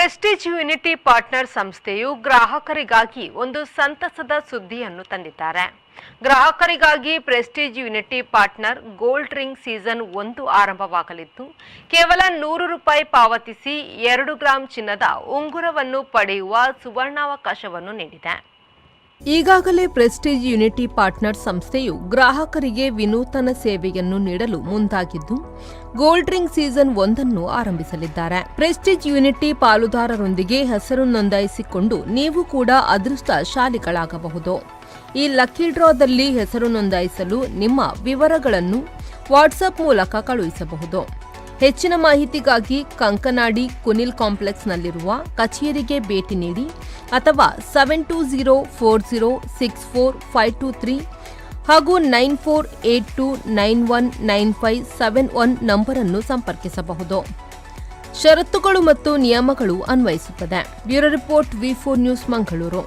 Prestige unity partner ಸಂಸ್ಥೆಯು ಗ್ರಾಹಕರಿಗಾಗಿ ಒಂದು ಸಂತಸದ ಸುದ್ದಿಯನ್ನು ತಂದಿದ್ದಾರೆ. ಗ್ರಾಹಕರಿಗಾಗಿ Prestige unity partner gold ring season 1 ಆರಂಭವಾಗಲಿದ್ದು, ಕೇವಲ ₹100 ಪಾವತಿಸಿ 2 ಗ್ರಾಂ ಚಿನ್ನದ ಉಂಗುರವನ್ನು ಪಡೆಯುವ ಸುವರ್ಣಾವಕಾಶವನ್ನು ನೀಡಿದೆ. ಈಗಾಗಲೇ ಪ್ರೆಸ್ಟೀಜ್ ಯುನಿಟಿ ಪಾರ್ಟ್ನರ್ ಸಂಸ್ಥೆಯು ಗ್ರಾಹಕರಿಗೆ ವಿನೂತನ ಸೇವೆಯನ್ನು ನೀಡಲು ಮುಂದಾಗಿದ್ದು, ಗೋಲ್ಡ್ ರಿಂಗ್ ಸೀಸನ್ 1 ಅನ್ನು ಆರಂಭಿಸಲಿದ್ದಾರೆ. ಪ್ರೆಸ್ಟೀಜ್ ಯುನಿಟಿ ಪಾಲುದಾರರೊಂದಿಗೆ ಹೆಸರು ನೋಂದಾಯಿಸಿಕೊಂಡು ನೀವು ಕೂಡ ಅದೃಷ್ಟಶಾಲಿಗಳಾಗಬಹುದು. ಈ ಲಕ್ಕಿ ಡ್ರಾದಲ್ಲಿ ಹೆಸರು ನೋಂದಾಯಿಸಲು ನಿಮ್ಮ ವಿವರಗಳನ್ನು ವಾಟ್ಸ್ಆಪ್ ಮೂಲಕ ಕಳುಹಿಸಬಹುದು. ಹೆಚ್ಚಿನ ಮಾಹಿತಿಗಾಗಿ ಕಂಕನಾಡಿ ಕುನಿಲ್ ಕಾಂಪ್ಲೆಕ್ಸ್ನಲ್ಲಿರುವ ಕಚೇರಿಗೆ ಭೇಟಿ ನೀಡಿ ಅಥವಾ 7204064523 ಹಾಗೂ 9482919571 ನಂಬರ್ ಅನ್ನು ಸಂಪರ್ಕಿಸಬಹುದು. ಷರತ್ತುಗಳು ಮತ್ತು ನಿಯಮಗಳು ಅನ್ವಯಿಸುತ್ತದೆ. Bureau report V4 news Mangaluru.